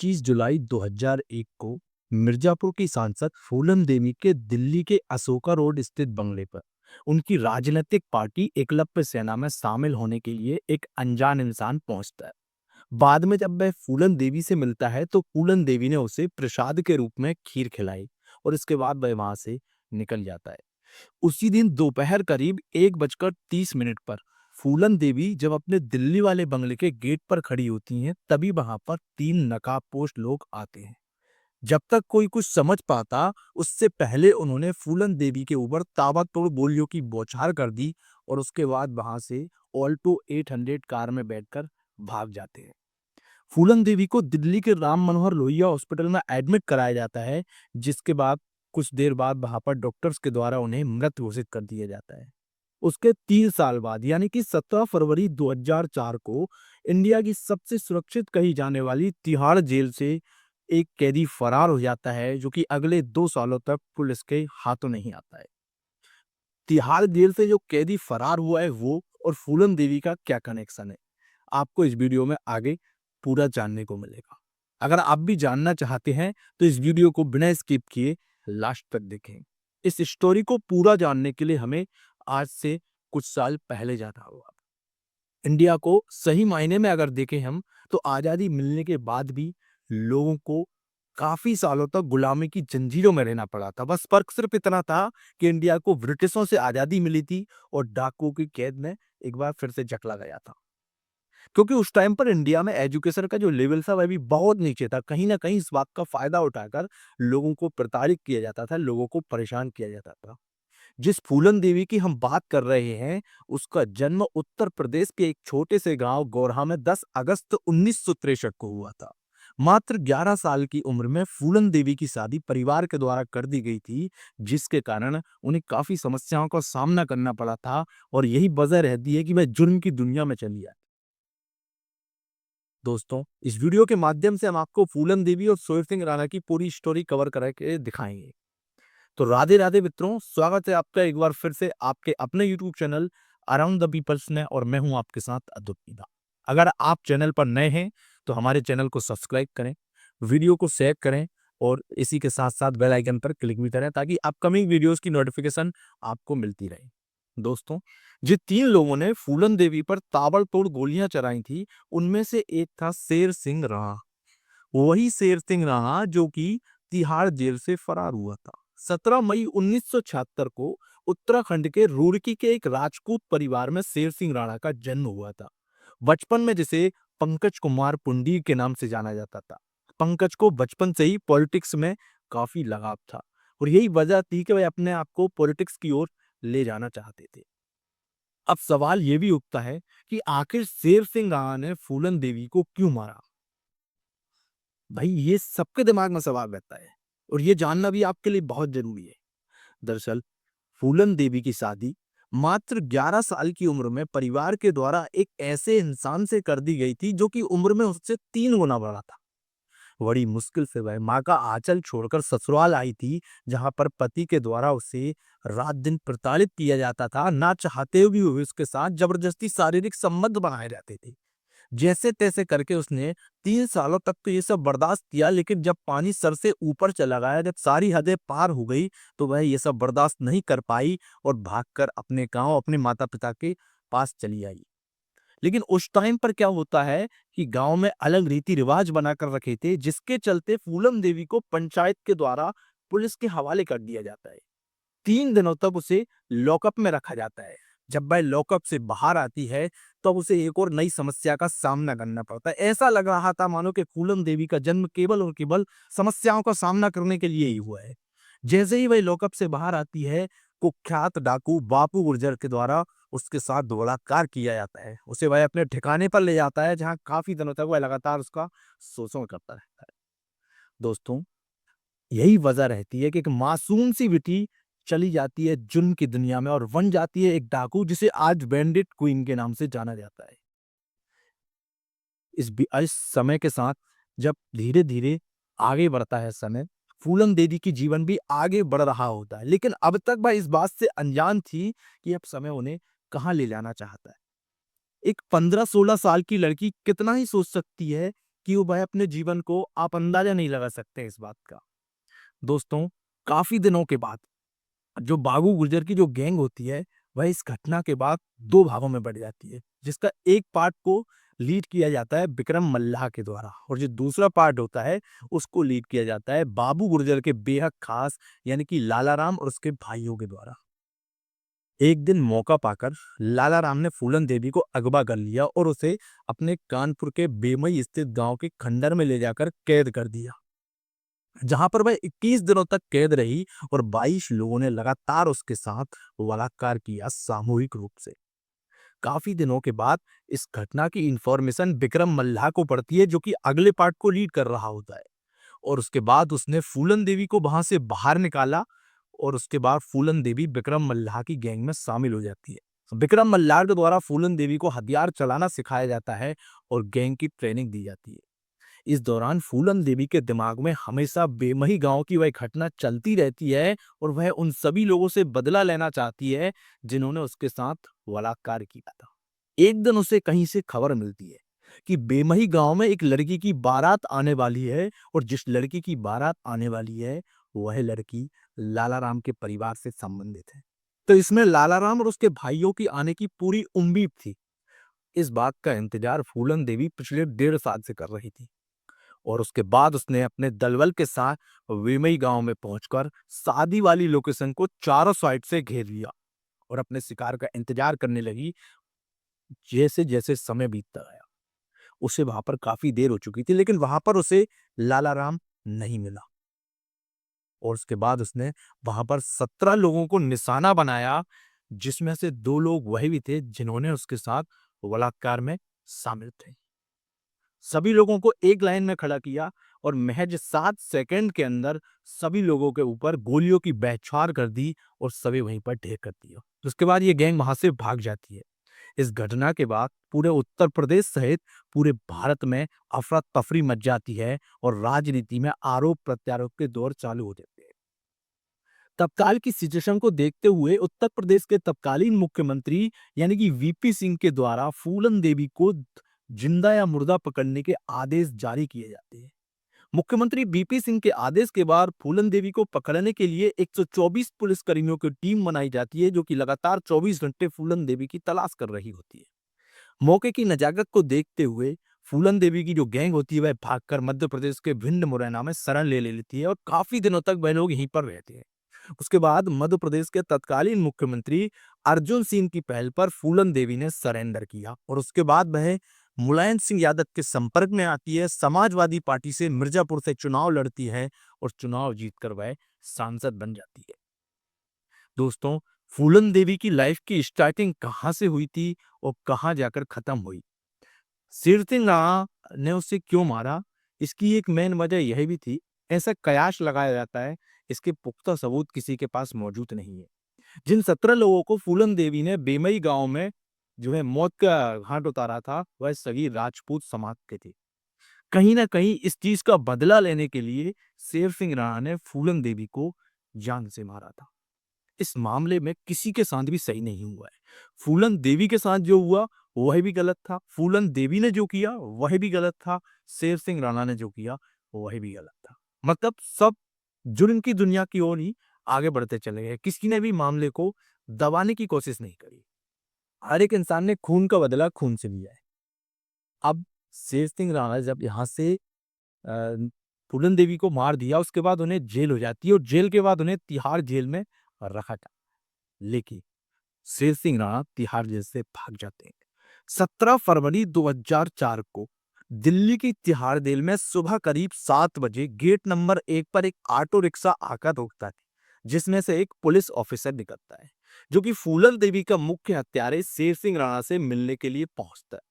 25 जुलाई 2001 को मिर्जापुर की सांसद फूलन देवी के दिल्ली के अशोका रोड स्थित बंगले पर उनकी राजनीतिक पार्टी एकलव्य सेना में शामिल होने के लिए एक अनजान इंसान पहुंचता है। बाद में जब वह फूलन देवी से मिलता है तो फूलन देवी ने उसे प्रसाद के रूप में खीर खिलाई और इसके बाद वह वहां से निकल जाता है। उसी दिन दोपहर करीब 1:30 पर फूलन देवी जब अपने दिल्ली वाले बंगले के गेट पर खड़ी होती हैं, तभी वहां पर 3 नकाबपोश लोग आते हैं। जब तक कोई कुछ समझ पाता, उससे पहले उन्होंने फूलन देवी के ऊपर ताबड़तोड़ गोलियों की बौछार कर दी और उसके बाद वहां से ऑल्टो 800 कार में बैठकर भाग जाते हैं। फूलन देवी को दिल्ली के राम मनोहर लोहिया हॉस्पिटल में एडमिट कराया जाता है, जिसके बाद कुछ देर बाद वहां पर डॉक्टर्स के द्वारा उन्हें मृत घोषित कर दिया जाता है। उसके 3 साल बाद यानी कि 17 फरवरी 2004 को इंडिया की सबसे सुरक्षित कही जाने वाली तिहाड़ जेल से एक कैदी फरार हो जाता है, जो कि अगले 2 सालों तक पुलिस के हाथों नहीं आता है। तिहाड़ जेल से जो कैदी फरार हुआ है वो और फूलन देवी का क्या कनेक्शन है, आपको इस वीडियो में आगे पूरा जानने को मिलेगा। अगर आप भी जानना चाहते हैं तो इस वीडियो को बिना स्किप किए लास्ट तक देखें। इस स्टोरी को पूरा जानने के लिए हमें आज से कुछ साल पहले जाना होगा। इंडिया को सही मायने में अगर देखें हम, तो आज़ादी मिलने के बाद भी लोगों को काफ़ी सालों तक गुलामी की जंजीरों में रहना पड़ा था। बस फ़र्क सिर्फ़ इतना था कि इंडिया को ब्रिटिशों से आज़ादी मिली थी और डाकुओं की कैद में एक बार फिर से जकड़ा गया था। क्योंकि उस टाइम पर इंडिया में एजुकेशन का जो लेवल था वह भी बहुत नीचे था। कहीं न कहीं इस बात का फ़ायदा उठाकर लोगों को प्रताड़ित किया जाता था, लोगों को परेशान किया जाता था। जिस फूलन देवी की हम बात कर रहे हैं, उसका जन्म उत्तर प्रदेश के एक छोटे से गांव गोरहा में 10 अगस्त 1963 को हुआ था। मात्र 11 साल की उम्र में फूलन देवी की शादी परिवार के द्वारा कर दी गई थी, जिसके कारण उन्हें काफी समस्याओं का सामना करना पड़ा था और यही वजह रहती है कि वह जुर्म की दुनिया में चली आए। दोस्तों, इस वीडियो के माध्यम से हम आपको फूलन देवी और सोहेब सिंह राणा की पूरी स्टोरी कवर करके दिखाएंगे। तो राधे राधे मित्रों, स्वागत है आपका एक बार फिर से आपके अपने YouTube channel around the peoples में और मैं हूं आपके साथ अद्भुत मीना। अगर आप चैनल पर नए हैं तो हमारे चैनल को सब्सक्राइब करें, वीडियो को शेयर करें और इसी के साथ साथ बेल आइकन पर क्लिक भी करें ताकि अपकमिंग वीडियोस की नोटिफिकेशन आपको मिलती रहे। दोस्तों, जिन 3 लोगों ने फूलन देवी पर ताबड़तोड़ गोलियां चलाई थी, उनमें से एक था शेर सिंह राणा। वही शेर सिंह राणा जो कि तिहाड़ जेल से फरार हुआ था। 17 मई 1976 को उत्तराखंड के रुड़की के एक राजपूत परिवार में शेर सिंह राणा का जन्म हुआ था। बचपन में जिसे पंकज कुमार पुंडीर के नाम से जाना जाता था। पंकज को बचपन से ही पॉलिटिक्स में काफी लगाव था और यही वजह थी कि वह अपने आप को पॉलिटिक्स की ओर ले जाना चाहते थे। अब सवाल यह भी उठता है कि आखिर शेर सिंह राणा ने फूलन देवी को क्यों मारा। भाई, ये सबके दिमाग में सवाल रहता है और ये जानना भी आपके लिए बहुत जरूरी है। दरअसल फूलन देवी की शादी मात्र 11 साल की उम्र में परिवार के द्वारा एक ऐसे इंसान से कर दी गई थी जो कि उम्र में उससे 3 गुना बड़ा था। बड़ी मुश्किल से वह माँ का आंचल छोड़कर ससुराल आई थी, जहां पर पति के द्वारा उसे रात दिन प्रताड़ित किया जाता था। ना चाहते हुए भी उसके साथ जबरदस्ती शारीरिक संबंध बनाए जाते थे। जैसे तैसे करके उसने 3 सालों तक तो ये सब बर्दाश्त किया, लेकिन जब पानी सर से ऊपर चला गया, जब सारी हदें पार हो गई, तो वह ये सब बर्दाश्त नहीं कर पाई और भागकर अपने गांव अपने माता पिता के पास चली आई। लेकिन उस टाइम पर क्या होता है कि गांव में अलग रीति रिवाज बनाकर रखे थे, जिसके चलते फूलन देवी को पंचायत के द्वारा पुलिस के हवाले कर दिया जाता है। 3 दिनों तक उसे लॉकअप में रखा जाता है। जब वह लॉकअप से बाहर आती है, तब उसे एक और नई समस्या का सामना करना पड़ता है। ऐसा लग रहा था मानो कि फूलन देवी का जन्म केवल और केवल समस्याओं का सामना करने के लिए ही हुआ है। जैसे ही वह लॉकअप से बाहर आती है, कुख्यात डाकू बापू गुर्जर के द्वारा उसके साथ बलात्कार किया जाता है। उसे वह अपने ठिकाने पर ले जाता है, जहां काफी दिनों तक वह लगातार उसका शोषण करता रहता है। दोस्तों, यही वजह रहती है कि एक मासूम सी बेटी चली जाती है जुर्म की दुनिया में और बन जाती है एक डाकू, जिसे आज बैंडिट क्वीन के नाम से जाना जाता है। इस समय के साथ जब धीरे धीरे आगे बढ़ता है समय, फूलन देवी की जीवन भी आगे बढ़ रहा होता है, लेकिन अब तक वह इस बात से अनजान थी कि अब समय उन्हें कहाँ ले जाना चाहता है। एक 15-16 साल की लड़की कितना ही सोच सकती है कि वह अपने जीवन को आप अंदाजा नहीं लगा सकते इस बात का। दोस्तों, काफी दिनों के बाद जो बाबू गुर्जर की जो गैंग होती है, वह इस घटना के बाद 2 भागों में बढ़ जाती है, जिसका एक पार्ट को लीड किया जाता है विक्रम मल्लाह के द्वारा और जो दूसरा पार्ट होता है, उसको लीड किया जाता है बाबू गुर्जर के बेहद खास यानी कि लाला राम और उसके भाइयों के द्वारा। एक दिन मौका पाकर लाला राम ने फूलन देवी को अगवा कर लिया और उसे अपने कानपुर के बेमई स्थित गांव के खंडर में ले जाकर कैद कर दिया, जहां पर वह 21 दिनों तक कैद रही और 22 लोगों ने लगातार उसके साथ बलात्कार किया सामूहिक रूप से। काफी दिनों के बाद इस घटना की इंफॉर्मेशन विक्रम मल्लाह को पड़ती है, जो कि अगले पार्ट को लीड कर रहा होता है और उसके बाद उसने फूलन देवी को वहां से बाहर निकाला और उसके बाद फूलन देवी विक्रम मल्लाह की गैंग में शामिल हो जाती है। विक्रम मल्लाह के द्वारा फूलन देवी को हथियार चलाना सिखाया जाता है और गैंग की ट्रेनिंग दी जाती है। इस दौरान फूलन देवी के दिमाग में हमेशा बेमही गांव की वह घटना चलती रहती है और वह उन सभी लोगों से बदला लेना चाहती है जिन्होंने उसके साथ बलात्कार किया था। एक दिन उसे कहीं से खबर मिलती है कि बेमही गांव में एक लड़की की बारात आने वाली है और जिस लड़की की बारात आने वाली है, वह लड़की लाला राम के परिवार से संबंधित है। तो इसमें लाला राम और उसके भाइयों की आने की पूरी उम्मीद थी। इस बात का इंतजार फूलन देवी पिछले 1.5 साल से कर रही थी और उसके बाद उसने अपने दलबल के साथ वेमई गांव में पहुंचकर शादी वाली लोकेशन को चारों साइड से घेर लिया और अपने शिकार का इंतजार करने लगी। जैसे जैसे समय बीतता गया, उसे वहां पर काफी देर हो चुकी थी, लेकिन वहां पर उसे लाला राम नहीं मिला और उसके बाद उसने वहां पर 17 लोगों को निशाना बनाया, जिसमें से 2 लोग वही भी थे जिन्होंने उसके साथ बलात्कार में शामिल थे। सभी लोगों को एक लाइन में खड़ा किया और महज 7 सेकंड के अंदर सभी लोगों के ऊपर गोलियों की बौछार कर दी और सभी वहीं पर ढेर कर दिया। उसके बाद ये गैंग वहां से भाग जाती है। इस घटना के बाद पूरे उत्तर प्रदेश सहित पूरे भारत में अफरा तफरी मच जाती है और राजनीति में आरोप प्रत्यारोप के दौर चालू हो जाते हैं। तत्काल की सिचुएशन को देखते हुए उत्तर प्रदेश के तत्कालीन मुख्यमंत्री यानी कि वीपी सिंह के द्वारा फूलन देवी को जिंदा या मुर्दा पकड़ने के आदेश जारी किए जाते हैं। मुख्यमंत्री वीपी सिंह के आदेश के बाद फूलन देवी को पकड़ने के लिए 124 पुलिसकर्मियों की टीम बनाई जाती है, जो कि लगातार 24 घंटे फूलन देवी की तलाश कर रही होती है। मौके की नजाकत को देखते हुए फूलन देवी की जो गैंग होती है, वह भागकर मध्य प्रदेश के भिंड मुरैना में शरण ले लेती है और काफी दिनों तक वह लोग यहीं पर रहते हैं। उसके बाद मध्य प्रदेश के तत्कालीन मुख्यमंत्री अर्जुन सिंह की पहल पर फूलन देवी ने सरेंडर किया और उसके बाद वह मुलायम सिंह यादव के संपर्क में आती है, समाजवादी पार्टी से मिर्जापुर से चुनाव लड़ती है और चुनाव जीतकर वह सांसद बन जाती है। दोस्तों, फूलन देवी की लाइफ की स्टार्टिंग कहां से हुई थी और कहां जाकर खत्म हुई, शेर सिंह राणा ने उसे क्यों मारा, इसकी एक मेन वजह यह भी थी। ऐसा कयास लगाया जाता है, इसके पुख्ता सबूत किसी के पास मौजूद नहीं है। जिन 17 लोगों को फूलन देवी ने बेमई गांव में जो है मौत का घाट उतारा था, वह सभी राजपूत समाज के थे। कहीं ना कहीं इस चीज का बदला लेने के लिए शेर सिंह राणा ने फूलन देवी को जान से मारा था। इस मामले में किसी के साथ भी सही नहीं हुआ है। फूलन देवी के साथ जो हुआ वह भी गलत था, फूलन देवी ने जो किया वह भी गलत था, शेर सिंह राणा ने जो किया वह भी गलत था। मतलब सब जुर्म की दुनिया की ओर ही आगे बढ़ते चले गए, किसी ने भी मामले को दबाने की कोशिश नहीं करी। हर एक इंसान ने खून का बदला खून से लिया है। अब शेर सिंह राणा जब यहाँ से अ, फूलन देवी को मार दिया, उसके बाद उन्हें जेल हो जाती है और जेल के बाद उन्हें तिहाड़ जेल में रखा था। लेकिन शेर सिंह राणा तिहाड़ जेल से भाग जाते हैं। 17 फरवरी 2004 को दिल्ली की तिहाड़ जेल में सुबह करीब 7 बजे गेट नंबर 1 पर एक ऑटो रिक्शा आकर रुकता है, जिसमें से एक पुलिस ऑफिसर निकलता है, जो कि फूलन देवी का मुख्य हत्यारे शेर सिंह राणा से मिलने के लिए पहुंचता है।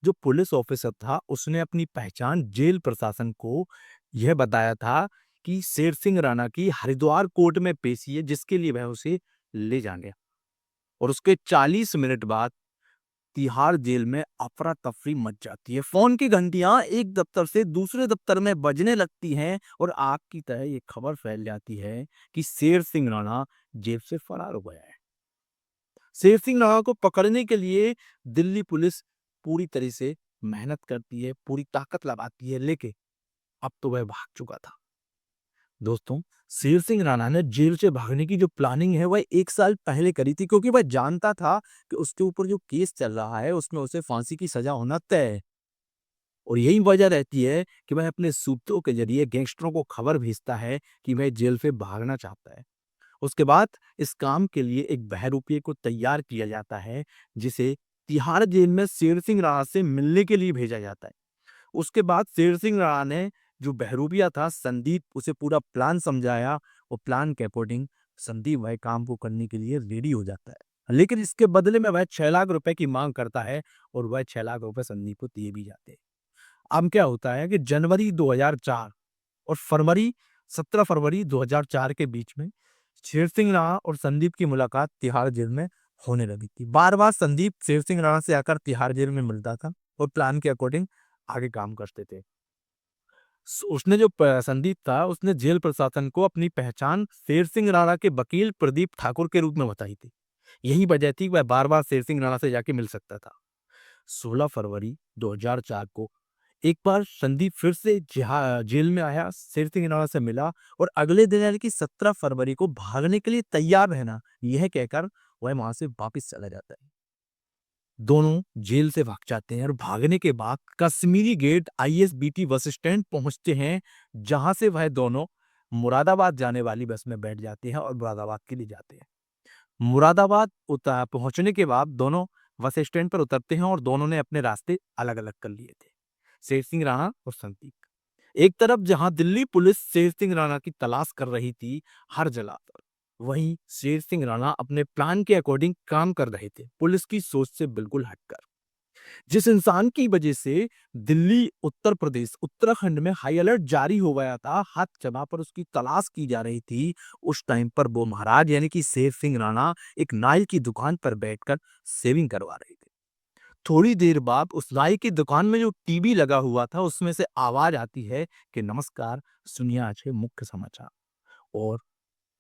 जो पुलिस ऑफिसर था, उसने अपनी पहचान जेल प्रशासन को यह बताया था कि शेर सिंह राणा की हरिद्वार कोर्ट में पेशी है, जिसके लिए वह उसे ले जाएंगे। और उसके 40 मिनट बाद तिहाड़ जेल में अफरा तफरी मच जाती है। फोन की घंटियां एक दफ्तर से दूसरे दफ्तर में बजने लगती हैं और आग की तरह ये खबर फैल जाती है कि शेर सिंह राणा जेल से फरार हो गया है। शेर सिंह राणा को पकड़ने के लिए दिल्ली पुलिस पूरी तरह से मेहनत करती है, पूरी ताकत लगाती है, लेकिन अब तो वह भाग चुका था। दोस्तों, शेर सिंह राणा ने जेल से भागने की जो प्लानिंग है वह 1 साल पहले करी थी, क्योंकि वह जानता था कि उसके ऊपर जो केस चल रहा है उसमें उसे फांसी की सजा होना तय है। और यही वजह रहती है कि वह अपने सूत्रों के जरिए गैंगस्टरों को खबर भेजता है कि वह जेल से भागना चाहता है। उसके बाद इस काम के लिए एक बहरूपिये को तैयार किया जाता है, जिसे तिहाड़ जेल में शेर सिंह राणा से मिलने के लिए भेजा जाता है। उसके बाद शेर सिंह राणा ने जो बहरूपिया था संदीप, उसे पूरा प्लान समझाया और प्लान के अकॉर्डिंग संदीप वह काम को करने के लिए रेडी हो जाता है। लेकिन इसके बदले में वह 6 लाख रुपए की मांग करता है और वह 6 लाख रुपए संदीप को दिए भी जाते हैं। अब क्या होता है कि जनवरी 2004 और फरवरी 17 फरवरी 2004 के बीच में शेर सिंह राणा और संदीप की मुलाकात तिहाड़ जेल में होने लगी थी। बार-बार संदीप शेर सिंह राणा से आकर तिहाड़ जेल में मिलता था और प्लान के अकॉर्डिंग आगे काम करते थे। उसने जो संदीप था उसने जेल प्रशासन को अपनी पहचान शेर सिंह राणा के वकील प्रदीप ठाकुर के रूप में बताई थी। यही वजह थी वह बार-बार शेर सिंह राणा से जाके मिल सकता था। 16 फरवरी 2004 को एक बार संदीप फिर से जेल में आया, शेर सिंह राणा से मिला और अगले दिन यानी कि 17 फरवरी को भागने के लिए तैयार रहना, यह कहकर वह वहां से वापिस चला जाता है। दोनों जेल से भाग जाते हैं और भागने के बाद Kashmiri Gate ISBT bus stand पहुंचते हैं, जहां से वह दोनों मुरादाबाद जाने वाली बस में बैठ जाते हैं और मुरादाबाद के लिए जाते हैं। मुरादाबाद पहुंचने के बाद दोनों बस स्टैंड पर उतरते हैं और दोनों ने अपने रास्ते अलग-अलग कर लिए थे, शेर सिंह राणा और संदीप। एक तरफ जहां दिल्ली पुलिस शेर सिंह राणा की तलाश कर रही थी हर जगह पर, वहीं शेर सिंह राणा अपने प्लान के अकॉर्डिंग काम कर रहे थे, पुलिस की सोच से बिल्कुल हटकर। जिस इंसान की वजह से दिल्ली, उत्तर प्रदेश, उत्तराखंड में हाई अलर्ट जारी हो गया था, हर जगह पर उसकी तलाश की जा रही थी, उस टाइम पर वो महाराज यानी कि शेर सिंह राणा एक नाई की दुकान पर बैठकर शेविंग करवा रहे थे। थोड़ी देर बाद उस नाई की दुकान में जो टीवी लगा हुआ था उसमें से आवाज आती है कि नमस्कार, सुनिए आज के मुख्य समाचार। और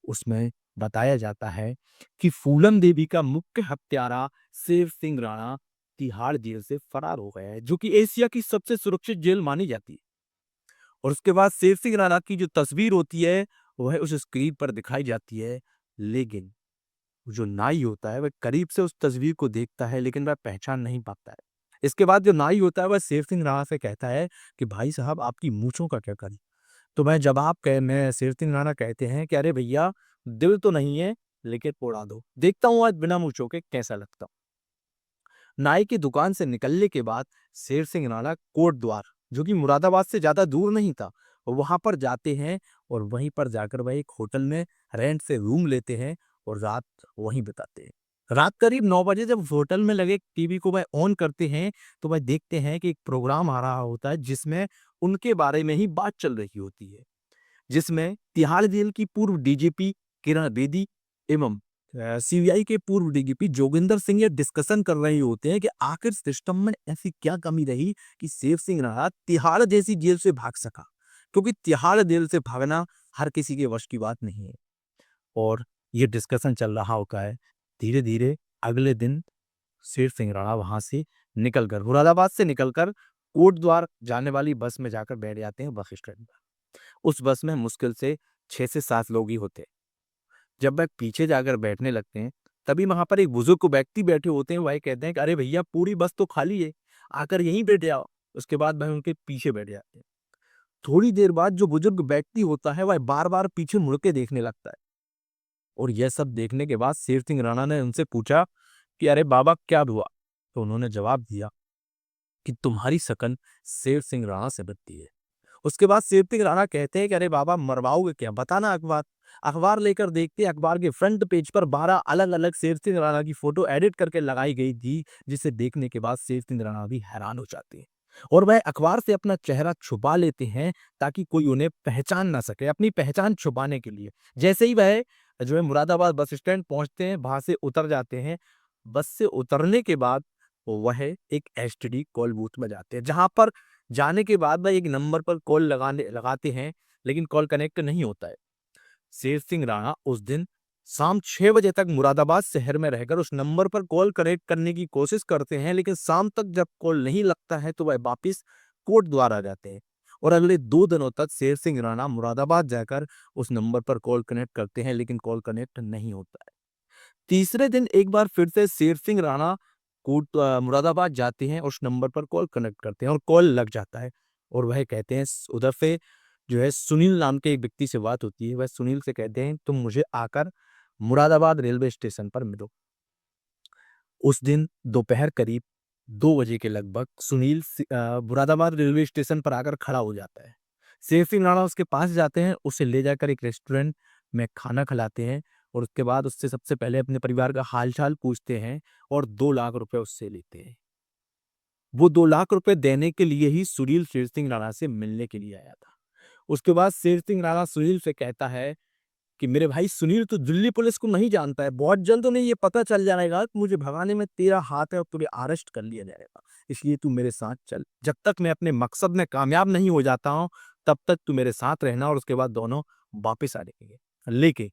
उसमें बताया जाता है कि फूलन देवी का मुख्य हत्यारा शेर सिंह राणा तिहाड़ जेल से फरार हो गया है, जो कि एशिया की सबसे सुरक्षित जेल मानी जाती है। और उसके बाद शेर सिंह राणा की जो तस्वीर होती है वह उस स्क्रीन पर दिखाई जाती है, लेकिन जो नाई होता है वह करीब से उस तस्वीर को देखता है लेकिन वह पहचान नहीं पाता है। इसके बाद जो नाई होता है वह शेर सिंह राणा से कहता है कि भाई साहब आपकी मूंछों का क्या करें? तो मैं जवाब कह मैं शेर सिंह राणा कहते हैं कि अरे भैया, दिल तो नहीं है लेकिन उड़ा दो, देखता हूँ आज बिना मूंछों के कैसा लगता हूँ। नाई की दुकान से निकलने के बाद शेर सिंह राणा कोट द्वार, जो कि मुरादाबाद से ज्यादा दूर नहीं था, वहां पर जाते हैं और वहीं पर जाकर वह एक होटल में रेंट से रूम लेते हैं और रात वहीं बिताते हैं। रात करीब 9 बजे जब होटल में लगे टीवी को वह ऑन करते हैं तो वह देखते हैं कि एक प्रोग्राम आ रहा होता है जिसमें उनके बारे में ही बात चल रही होती है, जिसमें तिहाड़ जेल की पूर्व डीजीपी किरण बेदी एवं सीबीआई के पूर्व डीजीपी जोगिंदर सिंह ये डिस्कशन कर रहे होते हैं कि आखिर सिस्टम में ऐसी क्या कमी रही कि शेर सिंह राणा तिहाड़ जैसी जेल से भाग सका, क्योंकि तिहाड़ जेल से भागना हर किसी के वश की बात नहीं है। और ये डिस्कशन चल रहा होता है। धीरे धीरे अगले दिन शेर सिंह राणा वहां से निकलकर मुरादाबाद से निकलकर कोटद्वार जाने वाली बस में जाकर बैठ जाते हैं बस स्टैंड पर। उस बस में मुश्किल से 6 से 7 लोग ही होते हैं। जब वह पीछे जाकर बैठने लगते हैं, तभी वहां पर एक बुजुर्ग व्यक्ति बैठे होते हैं, वह कहते हैं कि अरे भैया पूरी बस तो खाली है, आकर यहीं बैठ जाओ। उसके बाद वह उनके पीछे बैठ जाते हैं। थोड़ी देर बाद जो बुजुर्ग व्यक्ति होता है वह बार बार पीछे मुड़ के देखने लगता है। और यह सब देखने के बाद शेर सिंह राणा ने उनसे पूछा कि अरे बाबा क्या हुआ? तो उन्होंने जवाब दिया कि तुम्हारी शकल शेर सिंह राणा से बनती है। उसके बाद शेर सिंह राणा कहते हैं कि अरे बाबा मरवाओगे क्या? बताना अखबार। अखबार लेकर देखते हैं, अखबार के फ्रंट पेज पर 12 अलग-अलग शेर सिंह राणा की फोटो एडिट करके लगाई गई थी, जिसे देखने के बाद शेर सिंह राणा भी हैरान हो जाते हैं। और वह अखबार से अपना चेहरा छुपा लेते हैं ताकि कोई उन्हें पहचान ना सके, अपनी पहचान छुपाने के लिए। जैसे ही वह जो है मुरादाबाद बस स्टैंड पहुंचते हैं, वहां से उतर जाते हैं। बस से उतरने के बाद वह एक एसटीडी कॉल बूथ में जाते हैं, जहां पर जाने के बाद वह एक नंबर पर लगाते हैं, लेकिन कॉल कनेक्ट नहीं होता है। शेर सिंह राणा उस दिन शाम 6 बजे तक मुरादाबाद शहर में रहकर उस नंबर पर कॉल कनेक्ट करने की कोशिश करते हैं, लेकिन शाम तक जब कॉल नहीं लगता है तो वह वापिस कोर्ट द्वार आ जाते हैं और अगले 2 दिनों तक शेर सिंह राणा मुरादाबाद जाकर उस नंबर पर कॉल कनेक्ट करते हैं, लेकिन कॉल कनेक्ट नहीं होता है। तीसरे दिन एक बार फिर से शेर सिंह राणा मुरादाबाद जाते हैं, उस नंबर पर कॉल कनेक्ट करते हैं और कॉल लग जाता है और वह कहते हैं उधर से जो है सुनील नाम के एक व्यक्ति से बात होती है। वह सुनील से कहते हैं तुम मुझे आकर मुरादाबाद रेलवे स्टेशन पर मिलो। उस दिन दोपहर करीब 2 बजे के लगभग सुनील मुरादाबाद रेलवे स्टेशन पर आकर खड़ा हो जाता है। शेर सिंह राणा उसके पास जाते हैं, उसे ले जाकर एक रेस्टोरेंट में खाना खिलाते हैं और उसके बाद उससे सबसे पहले अपने परिवार का हाल-चाल पूछते हैं और 2 लाख रुपए उससे लेते हैं। वो 2 लाख रुपए देने के लिए ही सुनील शेर सिंह राणा से मिलने के लिए आया था। उसके बाद शेर सिंह राणा सुनील से कहता है कि मेरे भाई सुनील तो दिल्ली पुलिस को नहीं जानता है। बहुत जल्द उन्हें ये पता चल जाएगा कि मुझे भगाने में तेरा हाथ है और तुझे अरेस्ट कर लिया जाएगा। इसलिए तू मेरे साथ चल। जब तक मैं अपने मकसद में कामयाब नहीं हो जाता हूँ, तब तक तू मेरे साथ रहना और उसके बाद दोनों वापस आ जाएंगे। लेकिन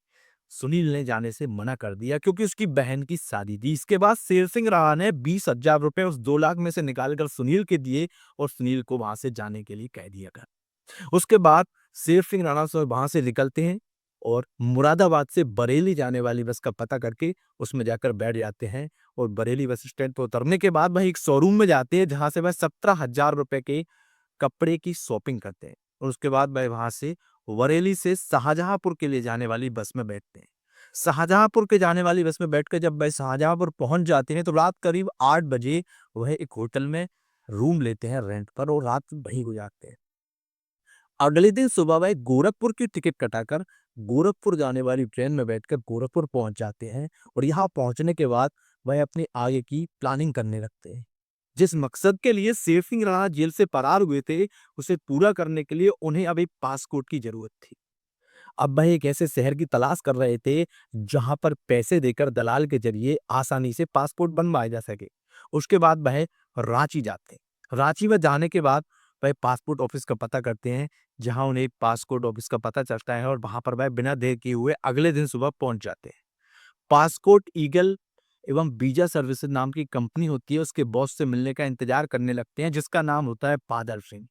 सुनील ने जाने से मना कर दिया क्योंकि उसकी बहन की शादी थी। इसके बाद शेर सिंह राणा ने 20,000 रुपए उस 2 लाख में से निकालकर सुनील के दिए और सुनील को वहां से जाने के लिए कह दिया कर। उसके बाद शेर सिंह राणा वहां से निकलते हैं और मुरादाबाद से बरेली जाने वाली बस का पता करके उसमें जाकर बैठ जाते हैं और बरेली बस स्टैंड पर उतरने के बाद वह एक शोरूम में जाते हैं जहां से वह 17,000 रुपए के कपड़े की शॉपिंग करते हैं और उसके बाद वह वहां से बरेली से शाहजहांपुर के लिए जाने वाली बस में बैठते हैं। शाहजहांपुर के जाने वाली बस में बैठकर जब वह शाहजहांपुर पहुंच जाते हैं तो रात करीब 8 बजे वह एक होटल में रूम लेते हैं रेंट पर और रात वहीं गुजारते हैं। अगले दिन सुबह वह गोरखपुर की टिकट कटाकर गोरखपुर जाने वाली ट्रेन में बैठकर गोरखपुर पहुंच जाते हैं और यहाँ पहुंचने के बाद वह अपने आगे की प्लानिंग करने लगते हैं। जिस मकसद के लिए शेर सिंह राणा जेल से फरार हुए थे, उसे पूरा करने के लिए उन्हें अब एक पासपोर्ट की जरूरत थी। अब वह एक ऐसे शहर की तलाश कर रहे थे जहां पर पैसे देकर दलाल के जरिए आसानी से पासपोर्ट बनवाया जा सके। उसके बाद वह रांची जाते हैं। रांची में जाने के बाद वह पासपोर्ट ऑफिस का पता करते हैं, जहां उन्हें पासपोर्ट ऑफिस का पता चलता है और वहां पर वह बिना देर किए हुए अगले दिन सुबह पहुंच जाते हैं। पासपोर्ट ईगल एवं वीजा सर्विसेज नाम की कंपनी होती है, उसके बॉस से मिलने का इंतजार करने लगते हैं, जिसका नाम होता है बादल सिंह।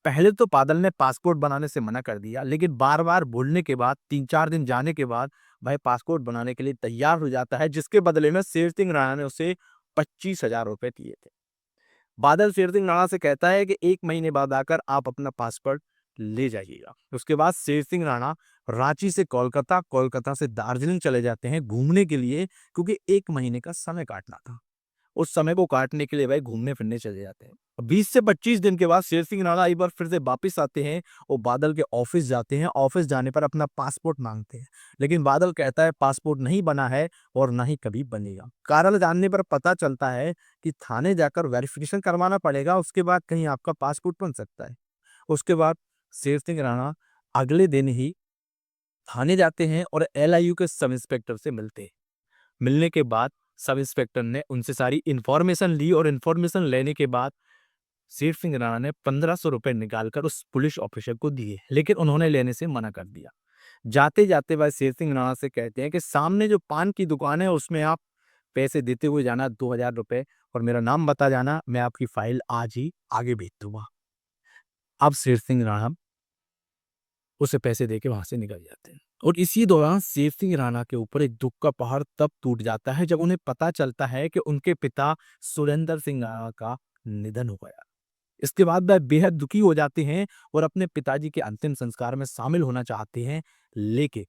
पहले तो बादल ने पासपोर्ट बनाने से मना कर दिया, लेकिन बार-बार बोलने के बाद 3-4 दिन जाने के बाद वह पासपोर्ट बनाने के लिए तैयार हो जाता है, जिसके बदले में शेर सिंह राणा ने उसे 25,000 रुपए दिए थे। बादल शेर सिंह राणा से कहता है कि 1 महीने बाद आकर आप अपना पासपोर्ट ले जाइएगा। उसके बाद शेर सिंह राणा रांची से कोलकाता, कोलकाता से दार्जिलिंग चले जाते हैं घूमने के लिए, क्योंकि 1 महीने का समय काटना था। उस समय को काटने के लिए वह घूमने-फिरने चले जाते हैं। 20 से 25 दिन के बाद शेर सिंह राणा एक बार फिर से वापस आते हैं और बादल के ऑफिस जाते हैं। ऑफिस जाने पर अपना पासपोर्ट माँगते हैं, लेकिन बादल कहता है पासपोर्ट नहीं बना है और ना ही कभी बनेगा। कारण जानने पर पता चलता है कि थाने जाकर वेरिफिकेशन करवाना पड़ेगा, उसके बाद कहीं आपका पासपोर्ट बन सकता है। उसके बाद शेर सिंह राणा अगले दिन ही थाने जाते हैं और एलआईयू के सब इंस्पेक्टर से मिलते हैं। मिलने के बाद सब इंस्पेक्टर ने उनसे सारी इन्फॉर्मेशन ली और इन्फॉर्मेशन लेने के बाद शेर सिंह राणा ने 1500 रुपए निकालकर उस पुलिस ऑफिसर को दिए, लेकिन उन्होंने लेने से मना कर दिया। जाते जाते वह शेर सिंह राणा से कहते हैं कि सामने जो पान की दुकान है उसमें आप पैसे देते हुए जाना 2,000 रुपए और मेरा नाम बता जाना, मैं आपकी फाइल आज ही आगे भेज दूंगा। अब शेर सिंह राणा उसे पैसे देके वहां से निकल जाते हैं और इसी दौरान शेर सिंह राणा के ऊपर एक दुख का पहाड़ तब टूट जाता है जब उन्हें पता चलता है कि उनके पिता सुरेंद्र सिंह राणा का निधन हो गया। इसके बाद वह बेहद दुखी हो जाते हैं और अपने पिताजी के अंतिम संस्कार में शामिल होना चाहते हैं, लेकिन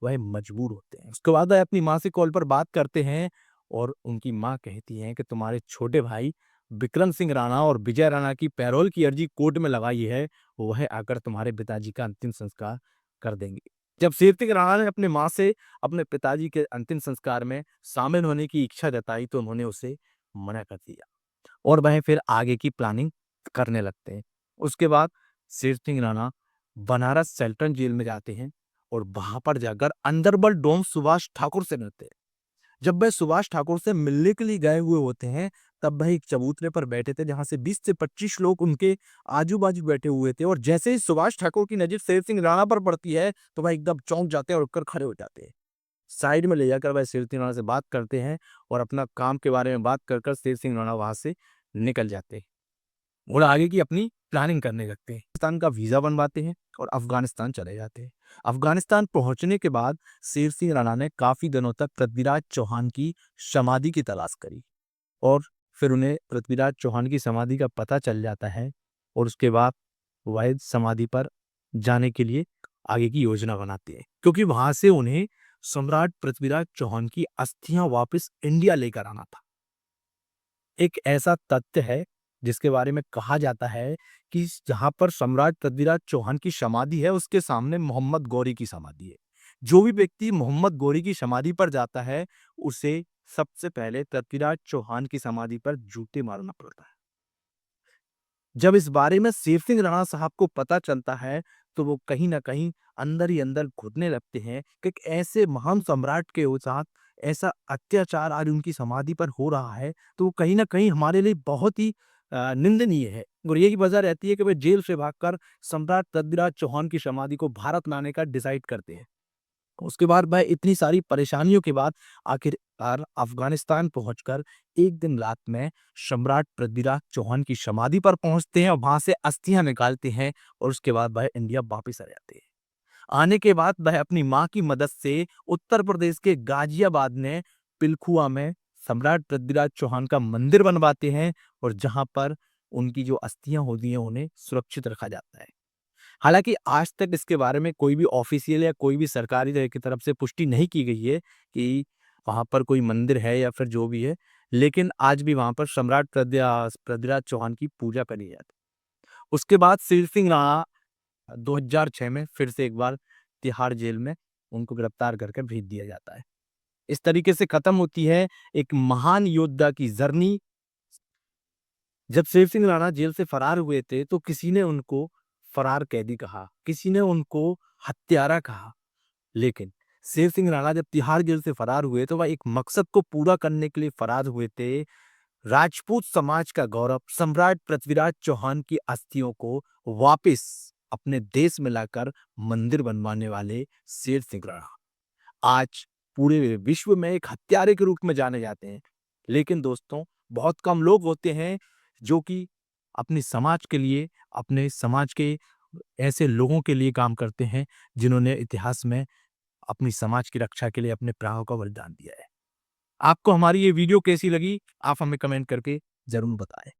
वह मजबूर होते हैं। उसके बाद वह अपनी माँ से कॉल पर बात करते हैं और उनकी माँ कहती हैं कि तुम्हारे छोटे भाई विक्रम सिंह राणा और विजय राणा की पैरोल की अर्जी कोर्ट में लगाई है, वह आकर तुम्हारे पिताजी का अंतिम संस्कार कर देंगे। जब शेर सिंह राणा ने अपने माँ से अपने पिताजी के अंतिम संस्कार में शामिल होने की इच्छा जताई तो उन्होंने उसे मना कर दिया और वह फिर आगे की प्लानिंग करने लगते हैं। उसके बाद शेर सिंह राणा बनारस सेंट्रल जेल में जाते हैं और वहां पर जाकर अंडरवर्ल्ड डॉन सुभाष ठाकुर से मिलते हैं। जब वह सुभाष ठाकुर से मिलने के लिए गए हुए होते हैं, तब वह एक चबूतरे पर बैठे थे जहां से 20 से 25 लोग उनके आजू-बाजू बैठे हुए थे और जैसे ही सुभाष ठाकुर की नज़र शेर सिंह राणा पर पड़ती है, तो वह एकदम चौंक जाते हैं और उठकर खड़े हो जाते हैं। साइड में ले जाकर वह शेर सिंह राणा से बात करते हैं और अपना काम के बारे में बात कर शेर सिंह राणा वहाँ से निकल जाते हैं और आगे की अपनी प्लानिंग करने लगते हैं। पाकिस्तान का वीज़ा बनवाते हैं और अफ़गानिस्तान चले जाते हैं। अफ़गानिस्तान पहुँचने के बाद शेर सिंह राणा ने काफ़ी दिनों तक पृथ्वीराज चौहान की समाधि की तलाश करी और फिर उन्हें पृथ्वीराज चौहान की समाधि का पता चल जाता है और उसके बाद वह समाधि पर जाने के लिए आगे की योजना बनाते हैं, क्योंकि वहां से उन्हें सम्राट पृथ्वीराज चौहान की अस्थियां वापस इंडिया लेकर आना था। एक ऐसा तथ्य है जिसके बारे में कहा जाता है कि जहां पर सम्राट पृथ्वीराज चौहान की समाधि है उसके सामने मोहम्मद गौरी की समाधि है। जो भी व्यक्ति मोहम्मद गौरी की समाधि पर जाता है उसे सबसे पहले पृथ्वीराज चौहान की समाधि पर जूते मारना पड़ता है। जब इस बारे में शेर सिंह राणा साहब को पता चलता है तो वो कहीं न कहीं अंदर ही अंदर घुटने लगते हैं कि एक ऐसे महान सम्राट के साथ ऐसा अत्याचार आज उनकी समाधि पर हो रहा है, तो वो कहीं न कहीं हमारे लिए बहुत ही निंदनीय है और यही वजह रहती है कि वे जेल से भागकर सम्राट पृथ्वीराज चौहान की समाधि को भारत लाने का डिसाइड करते हैं। उसके बाद वह इतनी सारी परेशानियों के बाद आखिरकार अफ़गानिस्तान पहुँचकर एक दिन रात में सम्राट पृथ्वीराज चौहान की समाधि पर पहुँचते हैं और वहाँ से अस्थियाँ निकालते हैं और उसके बाद वह इंडिया वापिस आ जाते हैं। आने के बाद वह अपनी माँ की मदद से उत्तर प्रदेश के गाज़ियाबाद में पिलखुआ में सम्राट पृथ्वीराज चौहान का मंदिर बनवाते हैं और जहाँ पर उनकी जो अस्थियाँ होती हैं उन्हें सुरक्षित रखा जाता है। हालाँकि आज तक इसके बारे में कोई भी ऑफ़िशियल या कोई भी सरकारी तरह की तरफ से पुष्टि नहीं की गई है कि वहाँ पर कोई मंदिर है या फिर जो भी है, लेकिन आज भी वहाँ पर सम्राट पृथ्वीराज चौहान की पूजा करी जाती है। उसके बाद शेर सिंह राणा 2006 में फिर से एक बार तिहाड़ जेल में उनको गिरफ्तार करके भेज दिया जाता है। इस तरीके से खत्म होती है एक महान योद्धा की जर्नी। जब शेर सिंह राणा जेल से फरार हुए थे तो किसी ने उनको फरार कैदी कहा, किसी ने उनको हत्यारा कहा, लेकिन शेर सिंह राणा जब तिहाड़ जेल से फरार हुए तो वह एक मकसद को पूरा करने के लिए फरार हुए थे। राजपूत समाज का गौरव सम्राट पृथ्वीराज चौहान की अस्थियों को वापस अपने देश में लाकर मंदिर बनवाने वाले शेर सिंह राणा आज पूरे विश्व में एक हत्यारे के रूप में जाने जाते हैं। लेकिन दोस्तों, बहुत कम लोग होते हैं जो कि अपने समाज के लिए, अपने समाज के ऐसे लोगों के लिए काम करते हैं जिन्होंने इतिहास में अपनी समाज की रक्षा के लिए अपने प्राणों का बलिदान दिया है। आपको हमारी ये वीडियो कैसी लगी? आप हमें कमेंट करके ज़रूर बताएँ।